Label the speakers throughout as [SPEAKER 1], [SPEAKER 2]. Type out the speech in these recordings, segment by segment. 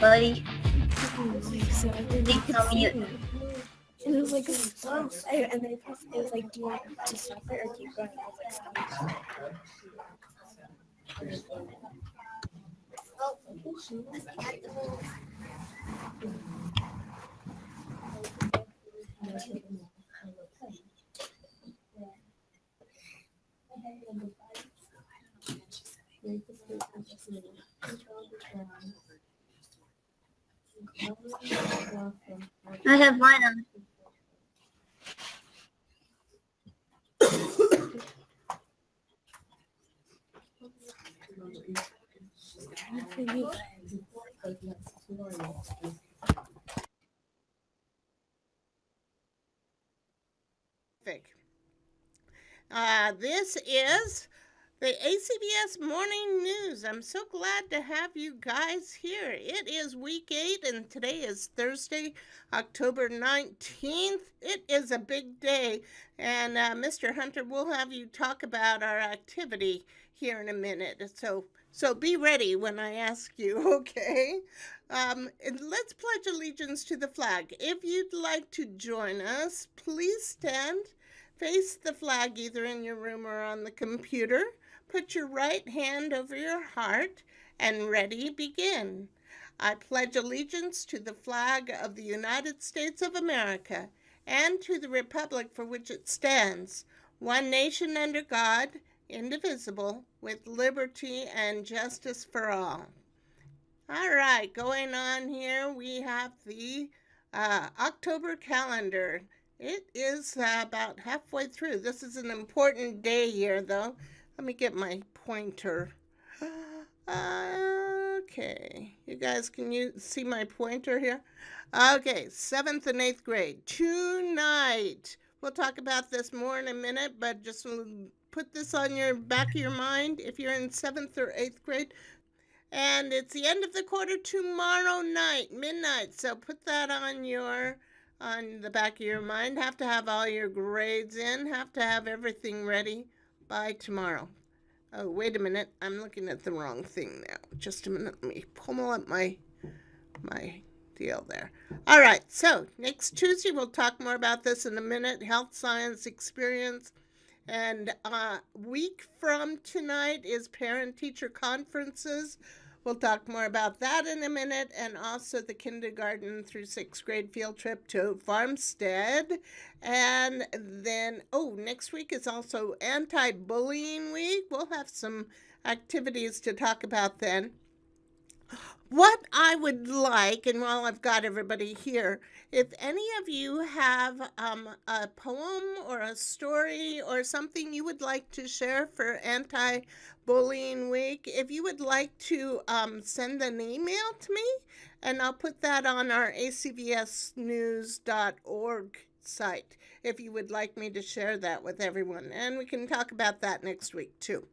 [SPEAKER 1] buddy.
[SPEAKER 2] So then
[SPEAKER 1] They
[SPEAKER 2] you could
[SPEAKER 1] tell
[SPEAKER 2] see
[SPEAKER 1] me
[SPEAKER 2] me. And it was like, stop. And then it was like, do you want to stop it or keep going? I was like, stop.
[SPEAKER 1] I have mine on.
[SPEAKER 3] This is the ACVS Morning News. I'm so glad to have you guys here. It is week 8, and today is Thursday, October 19th. It is a big day, and Mr. Hunter will have you talk about our activity here in a minute. So be ready when I ask you, okay? And let's pledge allegiance to the flag. If you'd like to join us, please stand. Face the flag either in your room or on the computer. Put your right hand over your heart and ready, begin. I pledge allegiance to the flag of the United States of America and to the republic for which it stands, one nation under God, indivisible, with liberty and justice for all. All right, going on here, we have the October calendar. It is about halfway through. This is an important day here, though. Let me get my pointer. Okay. You guys, can you see my pointer here? Okay, 7th and 8th grade. Tonight. We'll talk about this more in a minute, but just put this on your back of your mind if you're in 7th or 8th grade. And it's the end of the quarter tomorrow night, midnight. So put that on the back of your mind. Have to have all your grades in. Have to have everything ready by tomorrow. Oh, wait a minute. I'm looking at the wrong thing now. Just a minute. Let me pummel up my deal there. All right. So next Tuesday, we'll talk more about this in a minute. Health science experience. And a week from tonight is parent-teacher conferences. We'll talk more about that in a minute, and also the kindergarten through 6th grade field trip to Farmstead. And then, next week is also anti-bullying week. We'll have some activities to talk about then. What I would like, and while I've got everybody here, if any of you have a poem or a story or something you would like to share for Anti-Bullying Week, if you would like to send an email to me, and I'll put that on our acvsnews.org site if you would like me to share that with everyone. And we can talk about that next week too.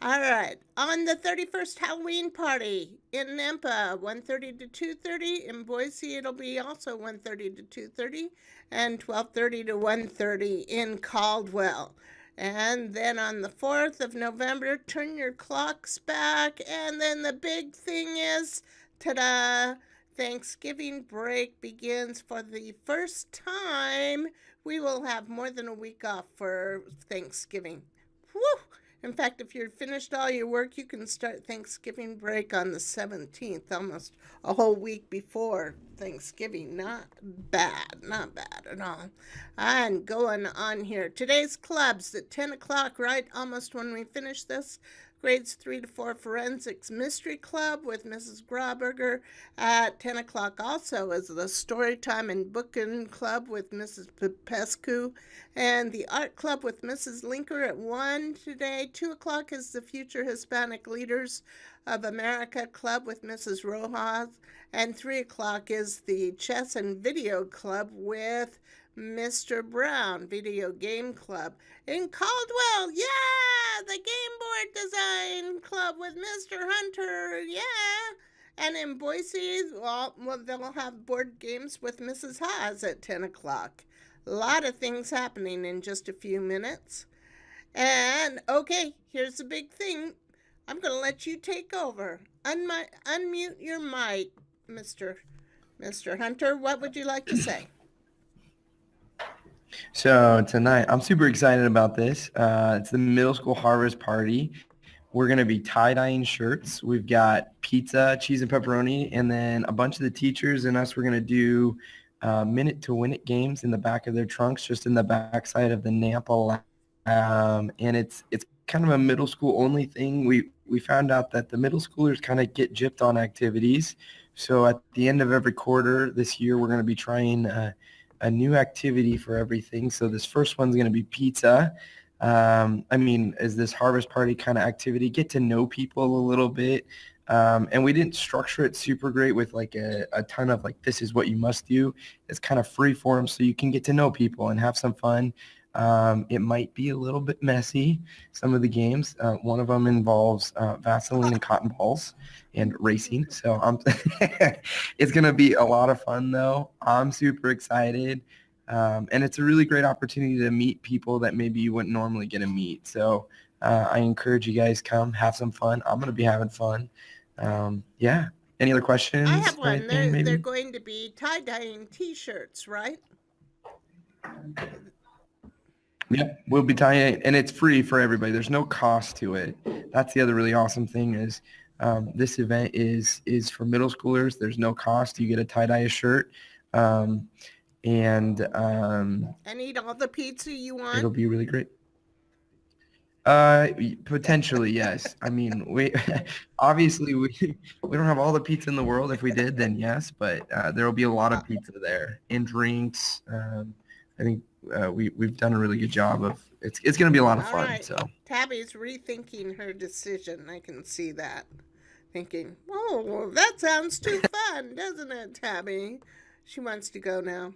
[SPEAKER 3] All right, on the 31st Halloween party in Nampa, 1:30 to 2:30. In Boise, it'll be also 1:30 to 2:30, and 12:30 to 1:30 in Caldwell. And then on the 4th of November, turn your clocks back. And then the big thing is, ta-da, Thanksgiving break begins for the first time. We will have more than a week off for Thanksgiving. Woo! In fact, if you're finished all your work, you can start Thanksgiving break on the 17th, almost a whole week before Thanksgiving. Not bad at all. And going on here, today's clubs at 10 o'clock, right almost when we finish this. Grades 3 to 4 Forensics Mystery Club with Mrs. Grauberger at 10 o'clock. Also is the Storytime and Bookin' Club with Mrs. Popescu, and the Art Club with Mrs. Linker at 1 today. 2 o'clock is the Future Hispanic Leaders of America Club with Mrs. Rojas, and 3 o'clock is the Chess and Video Club with Mr. Brown, Video Game Club. In Caldwell, yeah, the Game Board Design Club with Mr. Hunter, yeah. And in Boise, well, they'll have board games with Mrs. Haas at 10 o'clock. A lot of things happening in just a few minutes. And, okay, here's the big thing. I'm going to let you take over. Unmute your mic, Mr. Hunter, what would you like to say?
[SPEAKER 4] So tonight, I'm super excited about this. It's the middle school harvest party. We're going to be tie-dyeing shirts. We've got pizza, cheese, and pepperoni, and then a bunch of the teachers and us, we're going to do minute to win it games in the back of their trunks, just in the backside of the Nampa. And it's kind of a middle school only thing. We found out that the middle schoolers kind of get gypped on activities. So at the end of every quarter this year, we're going to be trying a new activity for everything. So this first one's going to be pizza. Is this harvest party kind of activity, get to know people a little bit. And we didn't structure it super great with like a ton of like, this is what you must do. It's kind of free form so you can get to know people and have some fun. It might be a little bit messy, some of the games. One of them involves Vaseline and cotton balls and racing. So it's going to be a lot of fun, though. I'm super excited. And it's a really great opportunity to meet people that maybe you wouldn't normally get to meet. So I encourage you guys, come have some fun. I'm going to be having fun. Yeah. Any other questions?
[SPEAKER 3] I have one.
[SPEAKER 4] Anything,
[SPEAKER 3] they're going to be tie-dyeing T-shirts, right?
[SPEAKER 4] Yep, we'll be tying, and it's free for everybody. There's no cost to it. That's the other really awesome thing is this event is for middle schoolers. There's no cost. You get a tie-dye shirt, and
[SPEAKER 3] eat all the pizza you want.
[SPEAKER 4] It'll be really great. Potentially, yes. I mean, we obviously we don't have all the pizza in the world. If we did, then yes, but there will be a lot of pizza there and drinks. I think we've done a really good job of it's going to be a lot of fun.
[SPEAKER 3] Right.
[SPEAKER 4] So
[SPEAKER 3] Tabby's rethinking her decision. I can see that. Thinking, oh, that sounds too fun, doesn't it, Tabby? She wants to go now.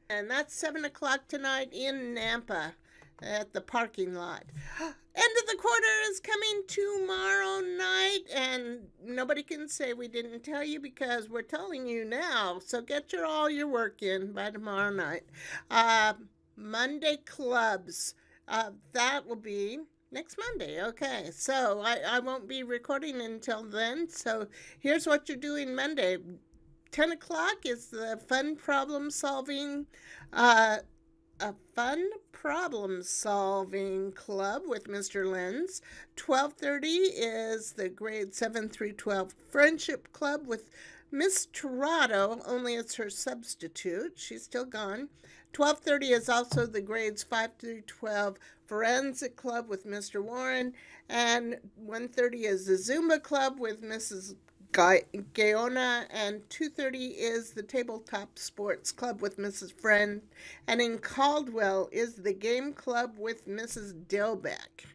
[SPEAKER 3] And that's 7 o'clock tonight in Nampa at the parking lot. End of the quarter is coming tomorrow night, and nobody can say we didn't tell you because we're telling you now. So get all your work in by tomorrow night. Monday clubs. That will be next Monday. Okay, so I won't be recording until then. So here's what you're doing Monday. 10 o'clock is the fun problem solving club with Mr. Lenz. 12:30 is the grade 7 through 12 friendship club with Miss Torado, only it's her substitute. She's still gone. 12:30 is also the grades 5 through 12 forensic club with Mr. Warren. And 1:30 is the Zumba club with Mrs. Gaona, and 2:30 is the tabletop sports club with Mrs. Friend, and in Caldwell is the game club with Mrs. Dilbeck.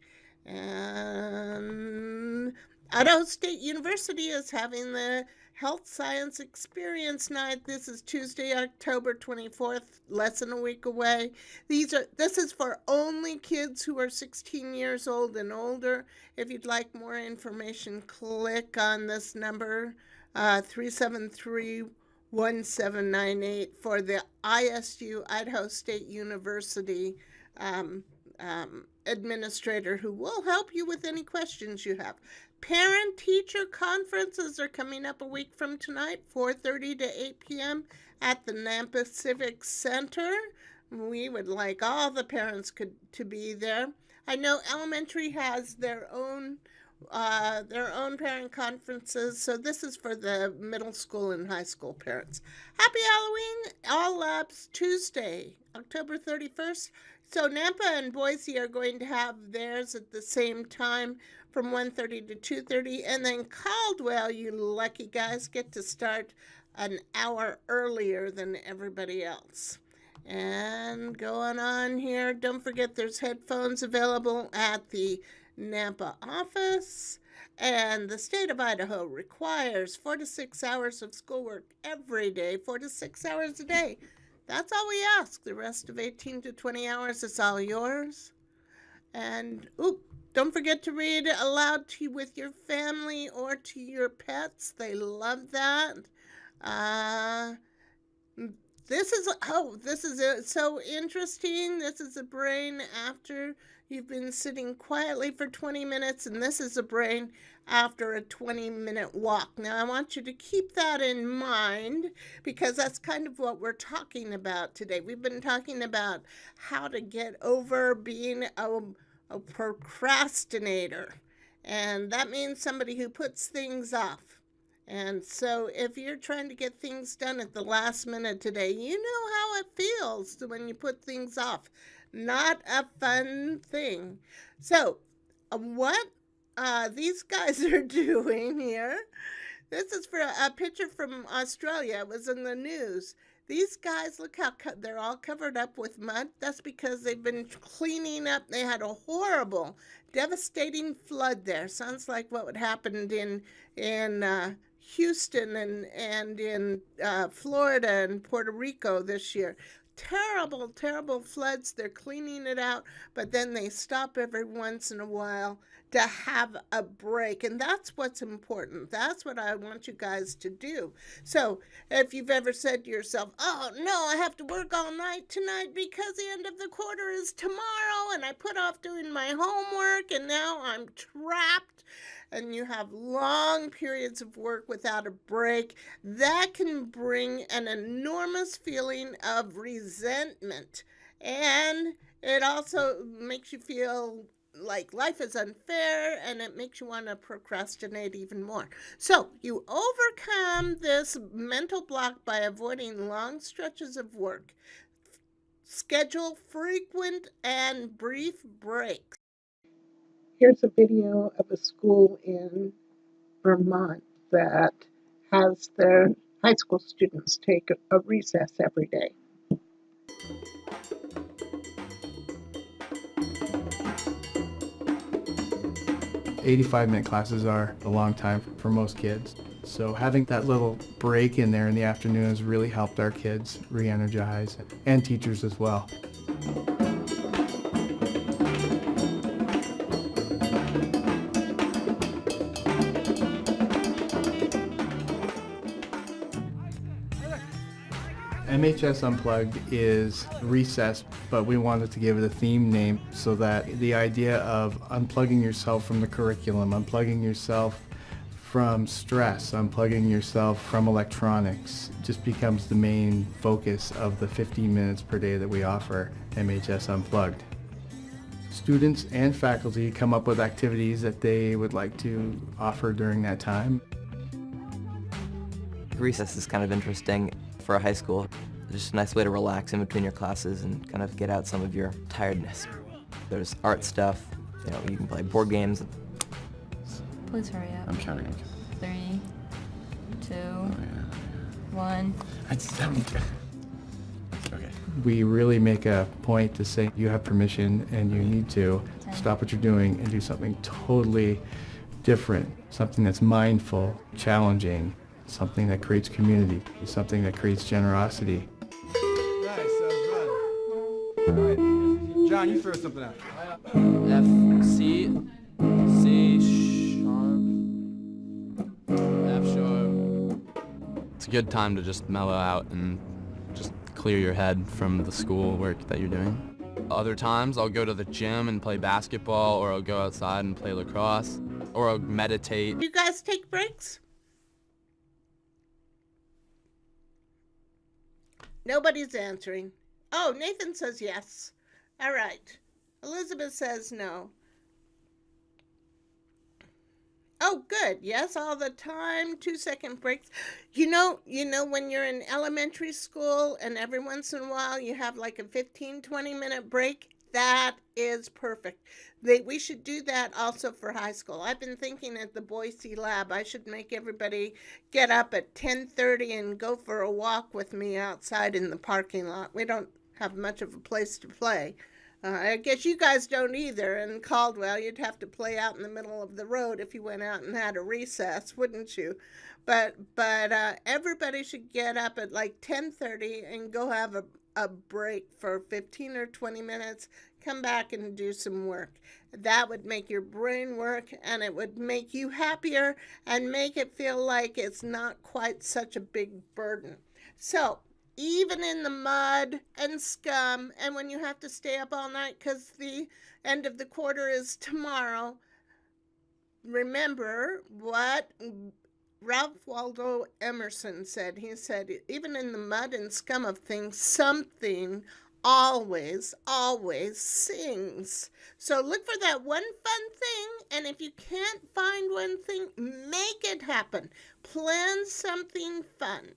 [SPEAKER 3] And Idaho State University is having the Health Science Experience Night. This is Tuesday, October 24th, less than a week away. This is for only kids who are 16 years old and older. If you'd like more information, click on this number, 373-1798 for the ISU, Idaho State University administrator who will help you with any questions you have. Parent-teacher conferences are coming up a week from tonight, 4:30 to 8 p.m. at the Nampa Civic Center. We would like all the parents to be there. I know elementary has their own parent conferences, so this is for the middle school and high school parents. Happy Halloween, All Labs, Tuesday, October 31st. So Nampa and Boise are going to have theirs at the same time from 1:30 to 2:30, and then Caldwell, you lucky guys, get to start an hour earlier than everybody else. And going on here, don't forget there's headphones available at the Nampa office, and the state of Idaho requires 4 to 6 hours of schoolwork every day, 4 to 6 hours a day. That's all we ask. The rest of 18 to 20 hours is all yours. And, don't forget to read aloud with your family or to your pets. They love that. This is so interesting. This is the brain after You've been sitting quietly for 20 minutes, and this is a brain after a 20-minute walk. Now, I want you to keep that in mind because that's kind of what we're talking about today. We've been talking about how to get over being a procrastinator, and that means somebody who puts things off. And so if you're trying to get things done at the last minute today, you know how it feels when you put things off. Not a fun thing. So what these guys are doing here, this is for a picture from Australia. It was in the news. These guys, look how they're all covered up with mud. That's because they've been cleaning up. They had a horrible, devastating flood there. Sounds like what would happen in Houston and in Florida and Puerto Rico this year. Terrible, terrible floods. They're cleaning it out, but then they stop every once in a while to have a break. And that's what's important. That's what I want you guys to do. So if you've ever said to yourself, oh no, I have to work all night tonight because the end of the quarter is tomorrow and I put off doing my homework and now I'm trapped, and you have long periods of work without a break, that can bring an enormous feeling of resentment. And it also makes you feel like life is unfair, and it makes you want to procrastinate even more. So you overcome this mental block by avoiding long stretches of work. Schedule frequent and brief breaks.
[SPEAKER 5] Here's a video of a school in Vermont that has their high school students take a recess every day.
[SPEAKER 6] "85-minute classes are a long time for most kids. So having that little break in there in the afternoon has really helped our kids re-energize, and teachers as well. MHS Unplugged is recess, but we wanted to give it a theme name so that the idea of unplugging yourself from the curriculum, unplugging yourself from stress, unplugging yourself from electronics just becomes the main focus of the 15 minutes per day that we offer MHS Unplugged. Students and faculty come up with activities that they would like to offer during that time.
[SPEAKER 7] Recess is kind of interesting for a high school. It's just a nice way to relax in between your classes and kind of get out some of your tiredness. There's art stuff, you can play board games.
[SPEAKER 8] Please hurry up.
[SPEAKER 4] I'm counting.
[SPEAKER 8] 3, 2,
[SPEAKER 4] Oh, yeah.
[SPEAKER 8] 1.
[SPEAKER 4] Okay.
[SPEAKER 6] We really make a point to say you have permission and you need to stop what you're doing and do something totally different, something that's mindful, challenging, something that creates community, something that creates generosity.
[SPEAKER 9] Nice, that was good. All right, John, you throw something out.
[SPEAKER 10] F, C sharp, F sharp. It's a good time to just mellow out and just clear your head from the school work that you're doing. Other times I'll go to the gym and play basketball, or I'll go outside and play lacrosse, or I'll meditate.
[SPEAKER 3] You guys take breaks? Nobody's answering. Oh, Nathan says yes. All right. Elizabeth says no. Oh, good. Yes, all the time. 2-second breaks. You know, when you're in elementary school and every once in a while you have like a 15-20-minute break, that is perfect. We should do that also for high school. I've been thinking at the Boise lab, I should make everybody get up at 10:30 and go for a walk with me outside in the parking lot. We don't have much of a place to play. I guess you guys don't either. In Caldwell, you'd have to play out in the middle of the road if you went out and had a recess, wouldn't you? But everybody should get up at like 10:30 and go have a break for 15 or 20 minutes, come back and do some work. That would make your brain work, and it would make you happier and make it feel like it's not quite such a big burden. So even in the mud and scum, and when you have to stay up all night because the end of the quarter is tomorrow, remember what Ralph Waldo Emerson said. He said, even in the mud and scum of things, something always, always sings. So look for that one fun thing, and if you can't find one thing, make it happen. Plan something fun.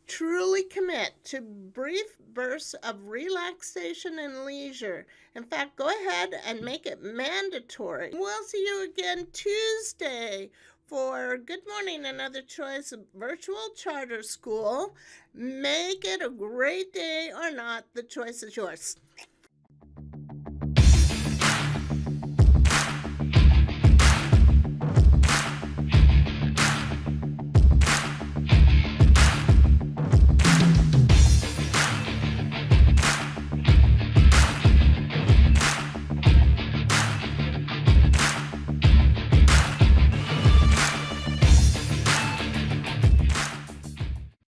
[SPEAKER 3] Truly commit to brief bursts of relaxation and leisure. In fact, go ahead and make it mandatory. We'll see you again Tuesday for Good Morning, Another Choice Virtual Charter School. Make it a great day or not. The choice is yours.